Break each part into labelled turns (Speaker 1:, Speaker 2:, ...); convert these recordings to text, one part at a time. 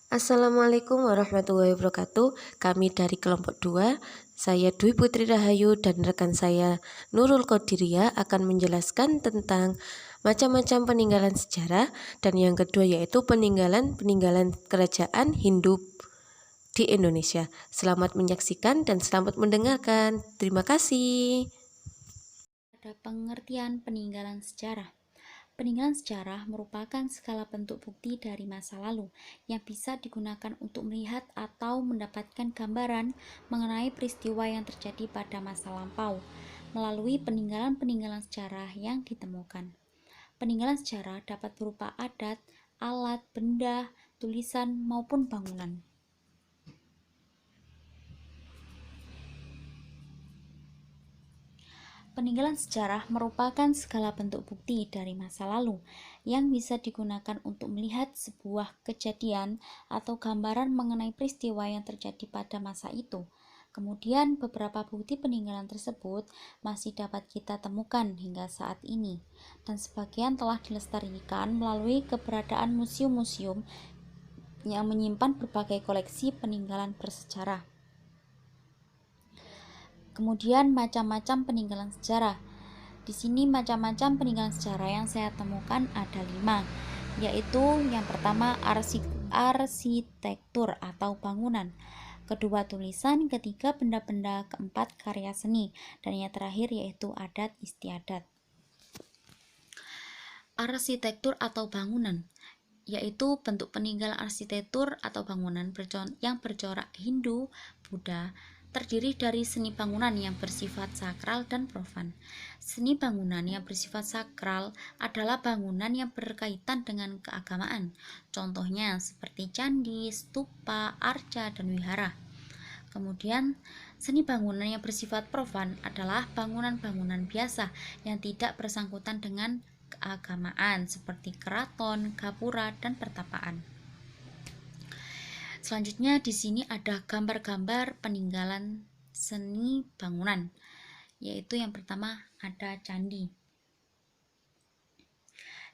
Speaker 1: Assalamualaikum warahmatullahi wabarakatuh. Kami dari kelompok 2, saya Dwi Putri Rahayu dan rekan saya Nurul Qodiria akan menjelaskan tentang macam-macam peninggalan sejarah, dan yang kedua yaitu peninggalan kerajaan Hindu di Indonesia. Selamat menyaksikan dan selamat mendengarkan. Terima kasih.
Speaker 2: Pada pengertian peninggalan sejarah. Peninggalan sejarah merupakan segala bentuk bukti dari masa lalu yang bisa digunakan untuk melihat atau mendapatkan gambaran mengenai peristiwa yang terjadi pada masa lampau melalui peninggalan-peninggalan sejarah yang ditemukan. Peninggalan sejarah dapat berupa adat, alat, benda, tulisan, maupun bangunan. Peninggalan sejarah merupakan segala bentuk bukti dari masa lalu yang bisa digunakan untuk melihat sebuah kejadian atau gambaran mengenai peristiwa yang terjadi pada masa itu. Kemudian beberapa bukti peninggalan tersebut masih dapat kita temukan hingga saat ini, dan sebagian telah dilestarikan melalui keberadaan museum-museum yang menyimpan berbagai koleksi peninggalan bersejarah. Kemudian macam-macam peninggalan sejarah. Di sini macam-macam peninggalan sejarah yang saya temukan ada 5, yaitu yang pertama arsitektur atau bangunan, kedua tulisan, ketiga benda-benda, keempat karya seni, dan yang terakhir yaitu adat istiadat. Arsitektur atau bangunan yaitu bentuk peninggalan arsitektur atau bangunan yang bercorak Hindu, Buddha, terdiri dari seni bangunan yang bersifat sakral dan profan. Seni bangunan yang bersifat sakral adalah bangunan yang berkaitan dengan keagamaan, contohnya seperti candi, stupa, arca, dan wihara. Kemudian, seni bangunan yang bersifat profan adalah bangunan-bangunan biasa yang tidak bersangkutan dengan keagamaan seperti keraton, gapura, dan pertapaan. Selanjutnya di sini ada gambar-gambar peninggalan seni bangunan, yaitu yang pertama ada candi.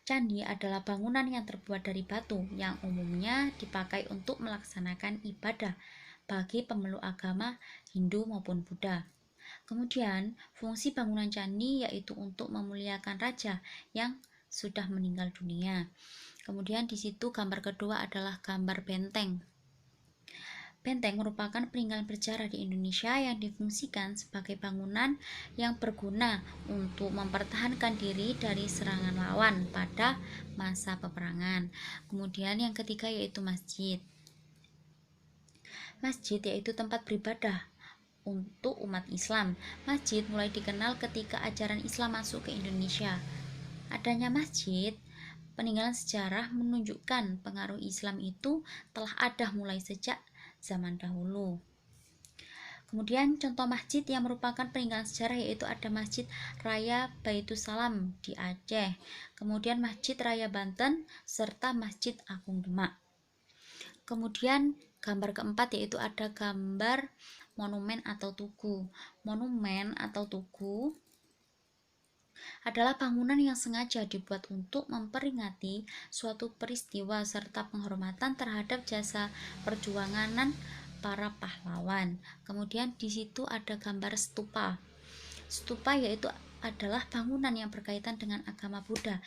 Speaker 2: Candi adalah bangunan yang terbuat dari batu yang umumnya dipakai untuk melaksanakan ibadah bagi pemeluk agama Hindu maupun Buddha. Kemudian, fungsi bangunan candi yaitu untuk memuliakan raja yang sudah meninggal dunia. Kemudian di situ gambar kedua adalah gambar benteng. Benteng merupakan peninggalan bersejarah di Indonesia yang difungsikan sebagai bangunan yang berguna untuk mempertahankan diri dari serangan lawan pada masa peperangan. Kemudian yang ketiga yaitu masjid. Masjid yaitu tempat beribadah untuk umat Islam. Masjid mulai dikenal ketika ajaran Islam masuk ke Indonesia. Adanya masjid, peninggalan sejarah menunjukkan pengaruh Islam itu telah ada mulai sejak zaman dahulu. Kemudian contoh masjid yang merupakan peninggalan sejarah yaitu ada Masjid Raya Baitussalam di Aceh, kemudian Masjid Raya Banten, serta Masjid Agung Demak. Kemudian gambar keempat yaitu ada gambar monumen atau tugu. Monumen atau tugu adalah bangunan yang sengaja dibuat untuk memperingati suatu peristiwa serta penghormatan terhadap jasa perjuangan para pahlawan. Kemudian di situ ada gambar stupa. Stupa yaitu adalah bangunan yang berkaitan dengan agama Buddha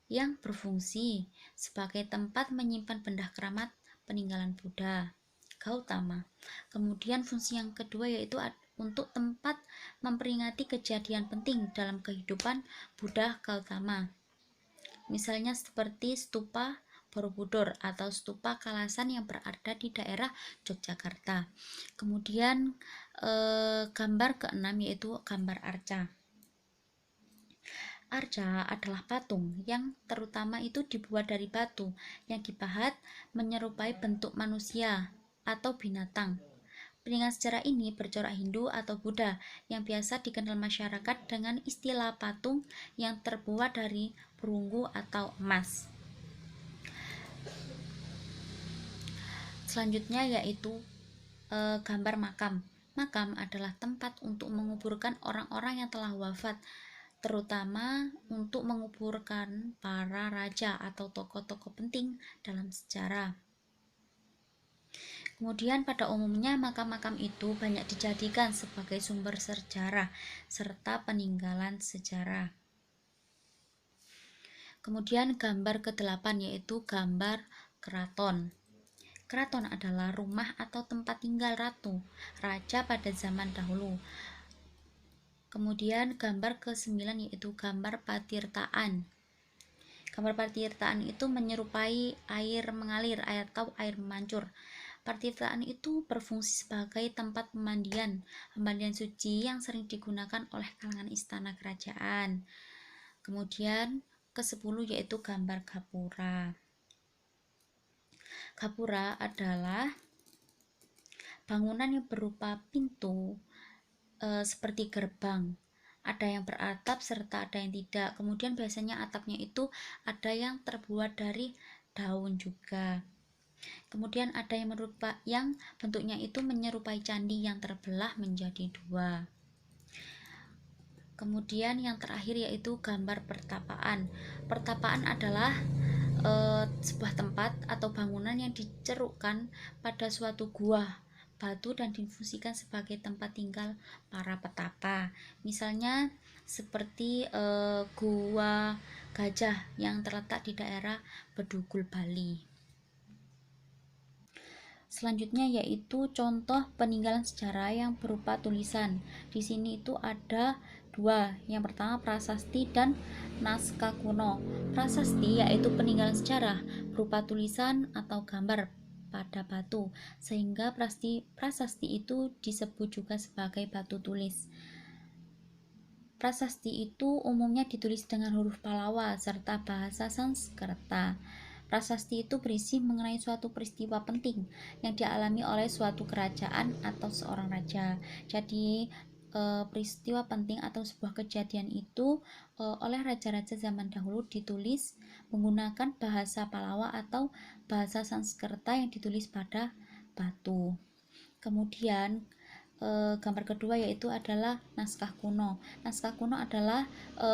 Speaker 2: yang berfungsi sebagai tempat menyimpan benda keramat peninggalan Buddha Gautama. Kemudian fungsi yang kedua yaitu untuk tempat memperingati kejadian penting dalam kehidupan Buddha Gautama. Misalnya seperti stupa Borobudur atau stupa Kalasan yang berada di daerah Yogyakarta. Kemudian gambar keenam yaitu gambar arca. Arca adalah patung yang terutama itu dibuat dari batu yang dipahat menyerupai bentuk manusia atau binatang. Peninggalan sejarah ini bercorak Hindu atau Buddha yang biasa dikenal masyarakat dengan istilah patung yang terbuat dari perunggu atau emas. Selanjutnya yaitu gambar makam. Makam adalah tempat untuk menguburkan orang-orang yang telah wafat, terutama untuk menguburkan para raja atau tokoh-tokoh penting dalam sejarah. Kemudian pada umumnya makam-makam itu banyak dijadikan sebagai sumber sejarah serta peninggalan sejarah. Kemudian gambar ke-8 yaitu gambar keraton. Keraton adalah rumah atau tempat tinggal ratu, raja pada zaman dahulu. Kemudian gambar ke-9 yaitu gambar patirtaan. Gambar patirtaan itu menyerupai air mengalir atau air memancur. Patirtaan itu berfungsi sebagai tempat pemandian suci yang sering digunakan oleh kalangan istana kerajaan. Kemudian ke-10 yaitu gambar gapura. Gapura adalah bangunan yang berupa pintu seperti gerbang. Ada yang beratap serta ada yang tidak. Kemudian biasanya atapnya itu ada yang terbuat dari daun juga. Kemudian ada yang bentuknya itu menyerupai candi yang terbelah menjadi dua. Kemudian yang terakhir yaitu gambar pertapaan. Pertapaan adalah sebuah tempat atau bangunan yang dicerukkan pada suatu gua batu dan difungsikan sebagai tempat tinggal para petapa. Misalnya seperti gua gajah yang terletak di daerah Bedugul, Bali. Selanjutnya yaitu contoh peninggalan sejarah yang berupa tulisan. Di sini itu ada dua. Yang pertama prasasti dan naskah kuno. Prasasti yaitu peninggalan sejarah berupa tulisan atau gambar pada batu, sehingga prasasti itu disebut juga sebagai batu tulis. Prasasti itu umumnya ditulis dengan huruf Pallawa serta bahasa Sanskerta. Prasasti itu berisi mengenai suatu peristiwa penting yang dialami oleh suatu kerajaan atau seorang raja. Jadi peristiwa penting atau sebuah kejadian itu oleh raja-raja zaman dahulu ditulis menggunakan bahasa Pallawa atau bahasa Sanskerta yang ditulis pada batu. Kemudian gambar kedua yaitu adalah naskah kuno. Naskah kuno adalah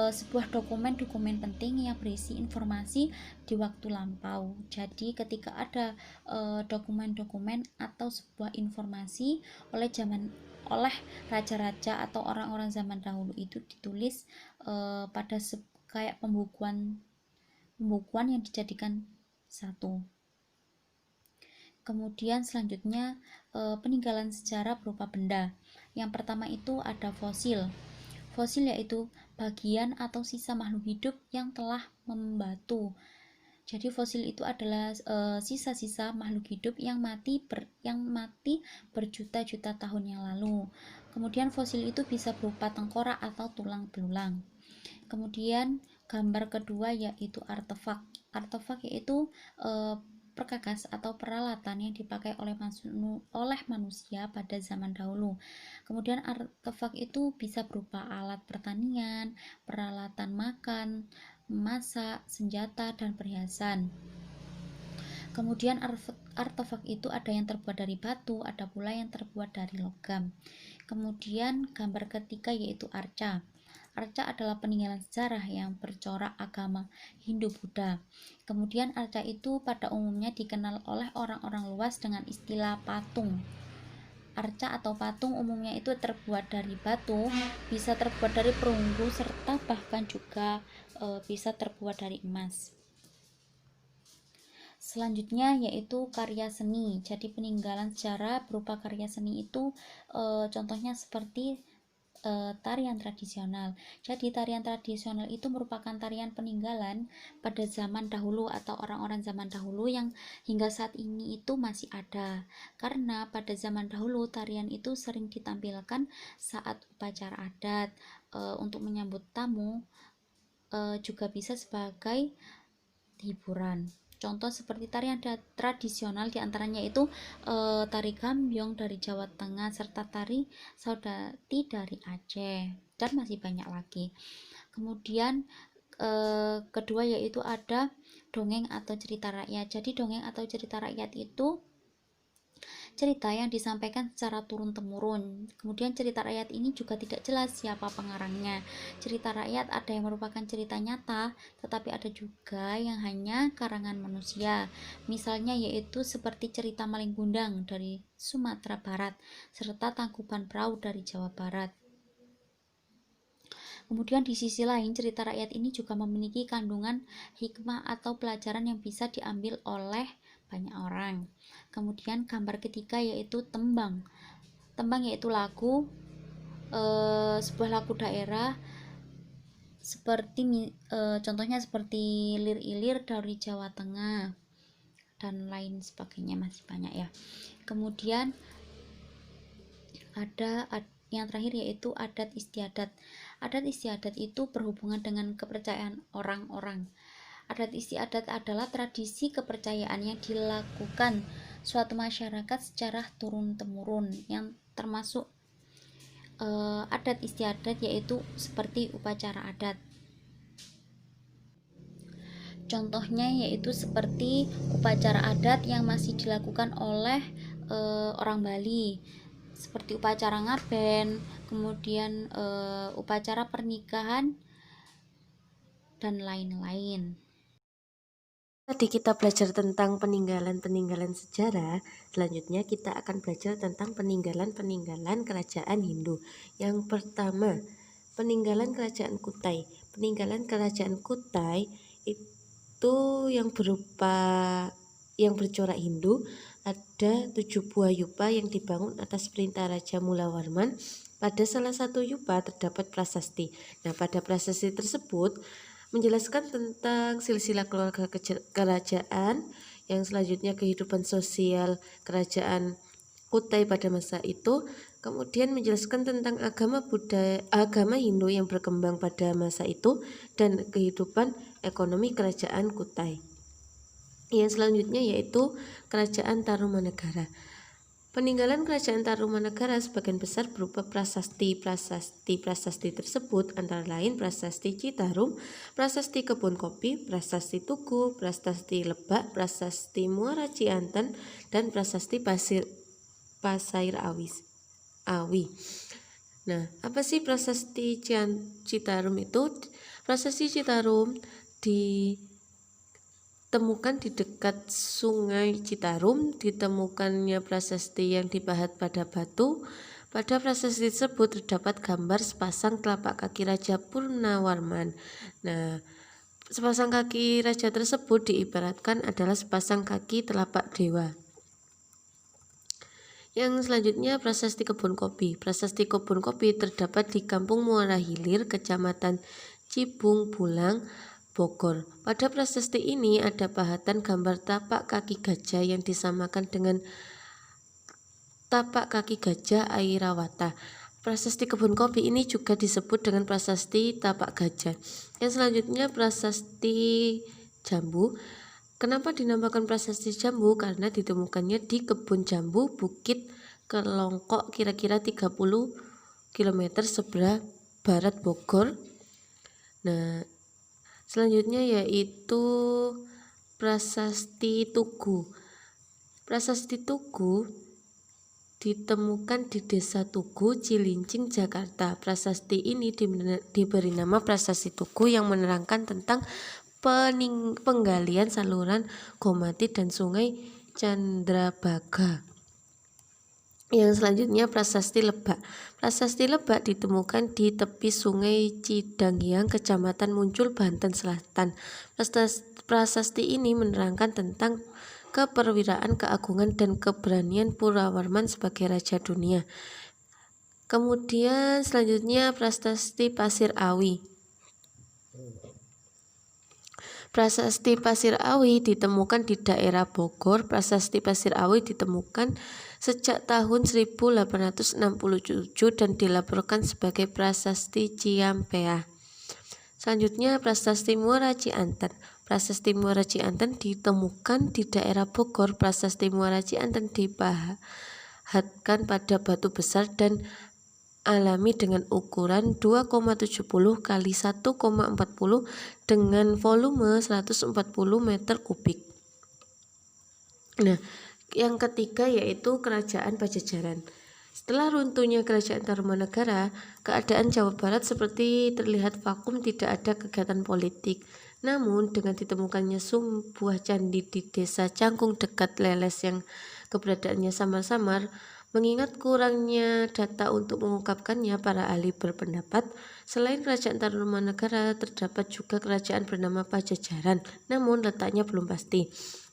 Speaker 2: sebuah dokumen penting yang berisi informasi di waktu lampau. Jadi ketika ada dokumen-dokumen atau sebuah informasi oleh raja-raja atau orang-orang zaman dahulu itu ditulis pada kayak pembukuan yang dijadikan satu. Kemudian selanjutnya peninggalan sejarah berupa benda. Yang pertama itu ada fosil. Fosil yaitu bagian atau sisa makhluk hidup yang telah membatu. Jadi fosil itu adalah sisa-sisa makhluk hidup yang mati berjuta-juta tahun yang lalu. Kemudian fosil itu bisa berupa tengkorak atau tulang belulang. Kemudian gambar kedua yaitu artefak. Artefak yaitu perkakas atau peralatan yang dipakai oleh manusia pada zaman dahulu. Kemudian artefak itu bisa berupa alat pertanian, peralatan makan, memasak, senjata, dan perhiasan. Kemudian artefak itu ada yang terbuat dari batu, ada pula yang terbuat dari logam. Kemudian gambar ketiga yaitu arca. Arca adalah peninggalan sejarah yang bercorak agama Hindu-Buddha. Kemudian arca itu pada umumnya dikenal oleh orang-orang luas dengan istilah patung. Arca atau patung umumnya itu terbuat dari batu, bisa terbuat dari perunggu, serta bahkan juga bisa terbuat dari emas. Selanjutnya yaitu karya seni. Jadi peninggalan sejarah berupa karya seni itu contohnya seperti tarian tradisional. Jadi tarian tradisional itu merupakan tarian peninggalan pada zaman dahulu atau orang-orang zaman dahulu yang hingga saat ini itu masih ada. Karena pada zaman dahulu tarian itu sering ditampilkan saat upacara adat, untuk menyambut tamu, juga bisa sebagai hiburan. Contoh seperti tarian tradisional diantaranya itu tari gambyong dari Jawa Tengah serta tari saudati dari Aceh, dan masih banyak lagi. Kemudian kedua yaitu ada dongeng atau cerita rakyat. Jadi dongeng atau cerita rakyat itu cerita yang disampaikan secara turun-temurun. Kemudian cerita rakyat ini juga tidak jelas siapa pengarangnya. Cerita rakyat ada yang merupakan cerita nyata, tetapi ada juga yang hanya karangan manusia. Misalnya yaitu seperti cerita Maling Gundang dari Sumatera Barat, serta Tangkuban Perahu dari Jawa Barat. Kemudian di sisi lain, cerita rakyat ini juga memiliki kandungan hikmah atau pelajaran yang bisa diambil oleh banyak orang. Kemudian gambar ketiga yaitu tembang. Tembang yaitu lagu, sebuah lagu daerah seperti contohnya seperti Lir Ilir dari Jawa Tengah dan lain sebagainya, masih banyak ya. Kemudian ada yang terakhir yaitu adat istiadat. Adat istiadat itu berhubungan dengan kepercayaan orang-orang. Adat istiadat adalah tradisi kepercayaan yang dilakukan suatu masyarakat secara turun-temurun, yang termasuk adat istiadat yaitu seperti upacara adat. Contohnya yaitu seperti upacara adat yang masih dilakukan oleh orang Bali, seperti upacara ngaben, kemudian upacara pernikahan, dan lain-lain.
Speaker 1: Tadi kita belajar tentang peninggalan-peninggalan sejarah, selanjutnya kita akan belajar tentang peninggalan-peninggalan kerajaan Hindu. Yang pertama, peninggalan kerajaan Kutai. Peninggalan kerajaan Kutai itu yang bercorak Hindu, ada 7 buah yupa yang dibangun atas perintah Raja Mulawarman. Pada salah satu yupa terdapat prasasti. Nah, pada prasasti tersebut menjelaskan tentang silsilah keluarga kerajaan, yang selanjutnya kehidupan sosial kerajaan Kutai pada masa itu, kemudian menjelaskan tentang agama Hindu yang berkembang pada masa itu, dan kehidupan ekonomi kerajaan Kutai. Yang selanjutnya yaitu kerajaan Tarumanagara. Peninggalan kerajaan Tarumanagara sebagian besar berupa prasasti. Prasasti tersebut antara lain prasasti Citarum, prasasti Kebun Kopi, prasasti Tugu, prasasti Lebak, prasasti Muara Cianten, dan prasasti Pasair Awi. Nah, apa sih prasasti Citarum itu? Prasasti Citarum ditemukan di dekat Sungai Citarum. Ditemukannya prasasti yang dipahat pada batu. Pada prasasti tersebut terdapat gambar sepasang telapak kaki Raja Purnawarman. Nah, sepasang kaki raja tersebut diibaratkan adalah sepasang kaki telapak dewa. Yang selanjutnya prasasti Kebun Kopi. Prasasti Kebun Kopi terdapat di Kampung Muara Hilir, Kecamatan Cibung Bulang, Bogor. Pada prasasti ini ada pahatan gambar tapak kaki gajah yang disamakan dengan tapak kaki gajah Airawata. Prasasti Kebun Kopi ini juga disebut dengan prasasti tapak gajah. Yang selanjutnya prasasti Jambu. Kenapa dinamakan prasasti Jambu? Karena ditemukannya di kebun jambu Bukit Kelongkok, kira-kira 30 km sebelah barat Bogor. Nah, selanjutnya yaitu prasasti Tugu. Prasasti Tugu ditemukan di Desa Tugu, Cilincing, Jakarta. Prasasti ini diberi nama Prasasti Tugu yang menerangkan tentang penggalian saluran Gomati dan Sungai Candrabaga. Yang selanjutnya prasasti Lebak. Prasasti Lebak ditemukan di tepi Sungai Cidanghiang, Kecamatan Muncul, Banten Selatan. Prasasti ini menerangkan tentang keperwiraan, keagungan, dan keberanian Purnawarman sebagai raja dunia. Kemudian selanjutnya prasasti Pasir Awi. Prasasti Pasir Awi ditemukan di daerah Bogor. Prasasti Pasir Awi ditemukan sejak tahun 1867 dan dilaporkan sebagai prasasti Ciampea. Selanjutnya prasasti Muara Cianten. Prasasti Muara Cianten ditemukan di daerah Bogor. Prasasti Muara Cianten dipahatkan pada batu besar dan alami dengan ukuran 2,70 kali 1,40 dengan volume 140 meter kubik. Nah, Yang ketiga yaitu Kerajaan Pajajaran. Setelah runtuhnya Kerajaan Tarumanagara, keadaan Jawa Barat seperti terlihat vakum, tidak ada kegiatan politik. Namun dengan ditemukannya sebuah candi di desa Cangkung dekat Leles yang keberadaannya samar-samar, mengingat kurangnya data untuk mengungkapkannya, para ahli berpendapat selain Kerajaan Tarumanagara terdapat juga kerajaan bernama Pajajaran, namun letaknya belum pasti.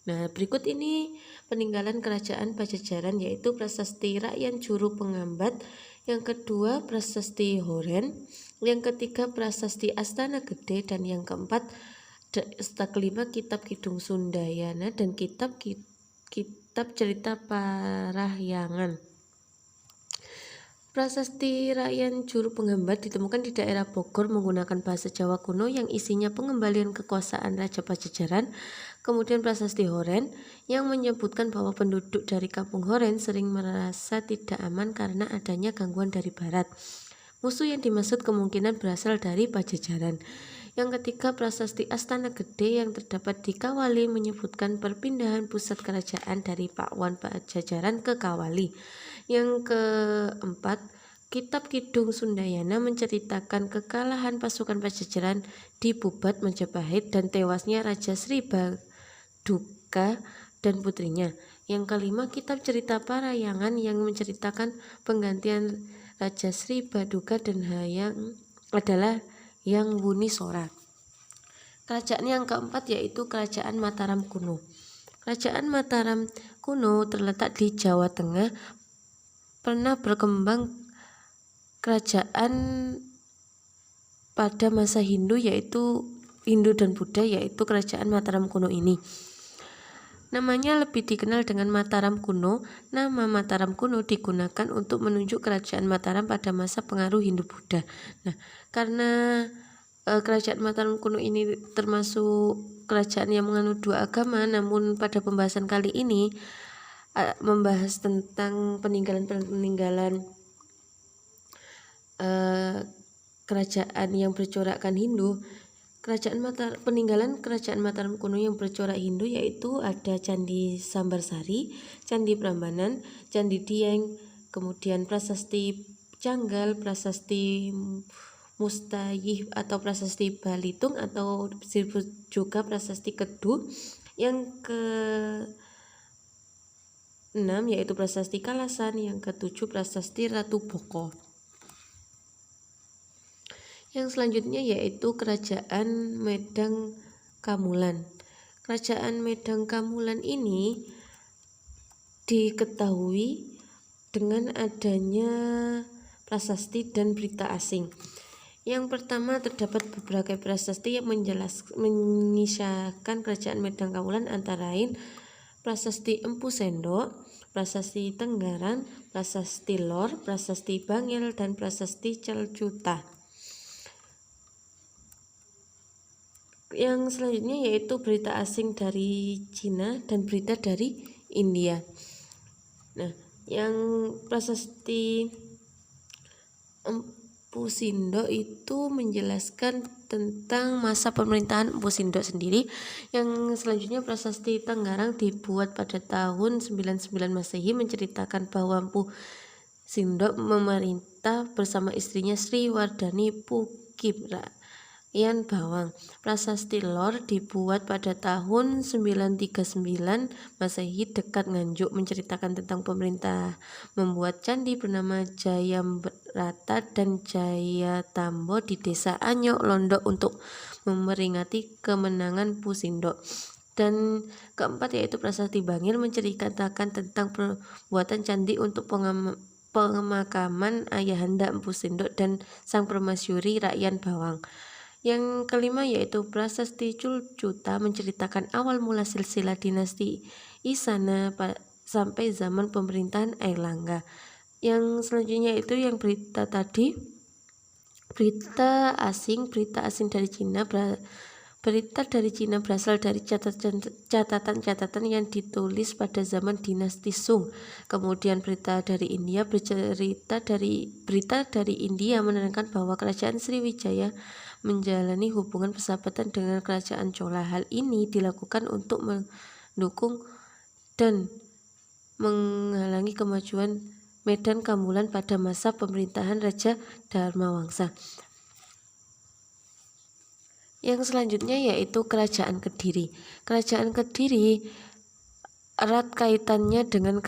Speaker 1: Nah, berikut ini peninggalan Kerajaan Pajajaran, yaitu Prasasti Rakyan Juru Pengambat, yang kedua Prasasti Horen, yang ketiga Prasasti Astana Gede, dan yang keempat kelima Kitab Kidung Sundayana dan Kitab Cerita Parahyangan. Prasasti Rakyan Juru Pengambat ditemukan di daerah Bogor menggunakan bahasa Jawa kuno yang isinya pengembalian kekuasaan Raja Pajajaran. Kemudian Prasasti Horen yang menyebutkan bahwa penduduk dari Kampung Horen sering merasa tidak aman karena adanya gangguan dari barat. Musuh yang dimaksud kemungkinan berasal dari Pajajaran. Yang ketiga Prasasti Astana Gede yang terdapat di Kawali menyebutkan perpindahan pusat kerajaan dari Pakwan Pajajaran ke Kawali. Yang keempat, Kitab Kidung Sundayana menceritakan kekalahan pasukan Pajajaran di Bubat Majapahit dan tewasnya Raja Sri Baduka dan putrinya. Yang kelima, Kitab Cerita Parahyangan yang menceritakan penggantian Raja Sri Baduka dan Hayang adalah Yang Wuni Sora. Kerajaan yang keempat yaitu Kerajaan Mataram Kuno. Kerajaan Mataram kuno terletak di Jawa Tengah. Pernah berkembang kerajaan pada masa Hindu, yaitu Hindu dan Buddha, yaitu Kerajaan Mataram Kuno ini. Namanya lebih dikenal dengan Mataram Kuno. Nama Mataram Kuno digunakan untuk menunjuk Kerajaan Mataram pada masa pengaruh Hindu-Buddha. Nah, karena Kerajaan Mataram Kuno ini termasuk kerajaan yang menganut dua agama, namun pada pembahasan kali ini membahas tentang peninggalan kerajaan yang bercorakkan Hindu. Peninggalan Kerajaan Mataram Kuno yang bercorak Hindu yaitu ada Candi Sambarsari, Candi Prambanan, Candi Dieng, kemudian Prasasti Canggal, Prasasti Mustayih atau Prasasti Balitung atau disebut juga Prasasti Kedu. Yang ke-6 yaitu Prasasti Kalasan, yang ke-7 Prasasti Ratu Boko. Yang selanjutnya yaitu Kerajaan Medang Kamulan. Kerajaan Medang Kamulan ini diketahui dengan adanya prasasti dan berita asing. Yang pertama, terdapat beberapa prasasti yang mengisahkan Kerajaan Medang Kamulan, antara lain Prasasti Empu Sendok, Prasasti Tenggaran, Prasasti Lor, Prasasti Bangil, dan Prasasti Celcuta. Yang selanjutnya yaitu berita asing dari Cina dan berita dari India. Nah, yang Prasasti Empu Sindok itu menjelaskan tentang masa pemerintahan Empu Sindok sendiri. Yang selanjutnya Prasasti Tenggarang dibuat pada tahun 99 Masehi, menceritakan bahwa Empu Sindok memerintah bersama istrinya Sri Wardani Pukibra Yan Bawang. Prasasti Lor dibuat pada tahun 939 Masehi dekat Nganjuk, menceritakan tentang pemerintah membuat candi bernama Jayamrata dan Jayatambo di desa Anyok Londok untuk memperingati kemenangan Empu Sindok. Dan keempat yaitu Prasasti Bangil menceritakan tentang perbuatan candi untuk pemakaman ayahanda Empu Sindok dan sang permasyuri Rakyan Bawang. Yang kelima yaitu Prasasti Culcuta menceritakan awal mula silsilah dinasti Isana sampai zaman pemerintahan Airlangga. Yang selanjutnya itu yang berita tadi, berita asing dari Cina. Berita dari Cina berasal dari catatan-catatan yang ditulis pada zaman dinasti Sung. Kemudian berita dari India berita dari India menerangkan bahwa kerajaan Sriwijaya menjalani hubungan persahabatan dengan kerajaan Chola. Hal ini dilakukan untuk mendukung dan menghalangi kemajuan Medan Kamulan pada masa pemerintahan Raja Dharmawangsa. Yang selanjutnya yaitu Kerajaan Kediri. Kerajaan Kediri erat kaitannya dengan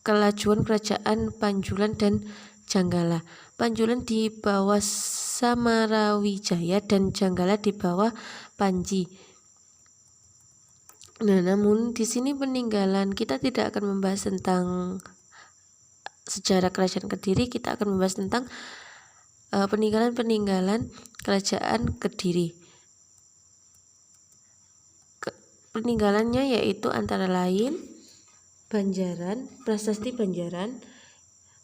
Speaker 1: kelajuan Kerajaan Panjulan dan Janggala. Panjulan di bawah Samarawijaya dan Janggala di bawah Panji. Nah, namun di sini peninggalan kita tidak akan membahas tentang sejarah Kerajaan Kediri, kita akan membahas tentang peninggalan-peninggalan Kerajaan Kediri. Peninggalannya yaitu antara lain Banjaran, Prasasti Banjaran,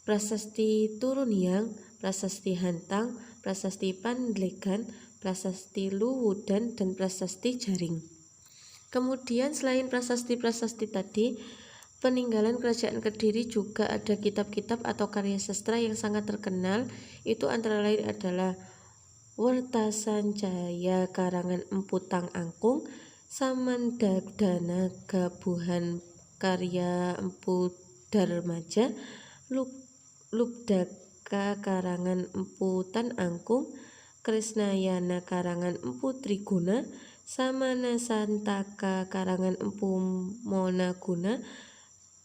Speaker 1: Prasasti Turunhyang, Prasasti Hantang, Prasasti Pandlegan, Prasasti Luwudan, dan Prasasti Jaring. Kemudian selain prasasti-prasasti tadi, peninggalan Kerajaan Kediri juga ada kitab-kitab atau karya sastra yang sangat terkenal. Itu antara lain adalah Wertasancaya karangan Empu Tang Angkung, Samandagdana Gabuhan karya Empu Darmaja, Lubdaka karangan Empu Tan Angkung, Krisnayana karangan Empu Triguna, Samana Santaka karangan Empu Monaguna,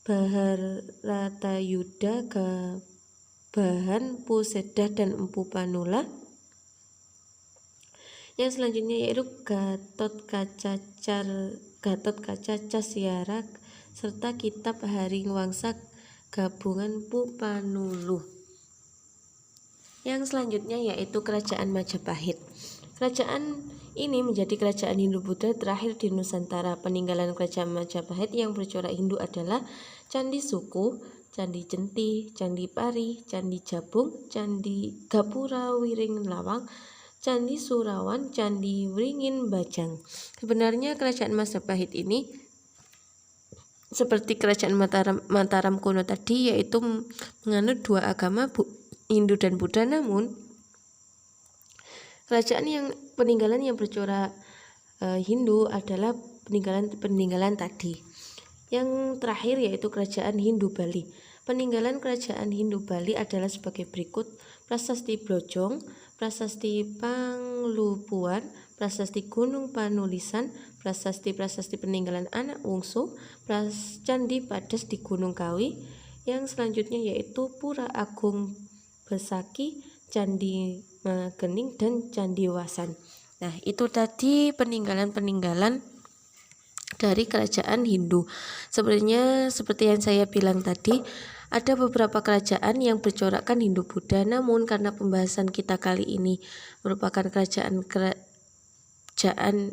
Speaker 1: Baharatayuda Gabahan Empu Sedah dan Empu Panula. Yang selanjutnya yaitu Gatot Kaca Casyara serta kitab Haring Wangsa gabungan Empu Panuluh. Yang selanjutnya yaitu Kerajaan Majapahit. Kerajaan ini menjadi kerajaan Hindu-Buddha terakhir di Nusantara. Peninggalan Kerajaan Majapahit yang bercorak Hindu adalah Candi Suku, Candi Jenti, Candi Pari, Candi Jabung, Candi Gapura Wiring Lawang, Candi Surawan, Candi Wringin Bajang. Sebenarnya Kerajaan Majapahit ini seperti Kerajaan Mataram kuno tadi, yaitu menganut dua agama, Hindu dan Buddha. Namun peninggalan yang bercorak Hindu adalah peninggalan tadi. Yang terakhir yaitu Kerajaan Hindu Bali. Peninggalan Kerajaan Hindu Bali adalah sebagai berikut: Prasasti Blojong, Prasasti Panglupuan, Prasasti Gunung Panulisan, Prasasti peninggalan anak wungsu, Candi Padas di Gunung Kawi. Yang selanjutnya yaitu Pura Agung Besaki, Candi Magening, dan Candi Wasan. Nah, itu tadi peninggalan-peninggalan dari kerajaan Hindu. Sebenarnya seperti yang saya bilang tadi, ada beberapa kerajaan yang bercorakkan Hindu Buddha, namun karena pembahasan kita kali ini merupakan kerajaan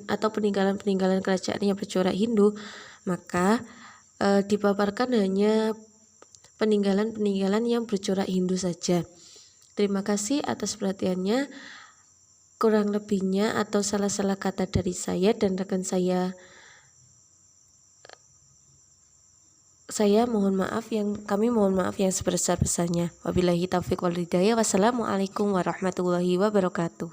Speaker 1: atau peninggalan-peninggalan kerajaan yang bercorak Hindu, maka dipaparkan hanya peninggalan-peninggalan yang bercorak Hindu saja. Terima kasih atas perhatiannya. Kurang lebihnya atau salah-salah kata dari saya dan rekan saya kami mohon maaf yang sebesar-besarnya. Wabillahi taufiq wal hidayah. Wassalamualaikum warahmatullahi wabarakatuh.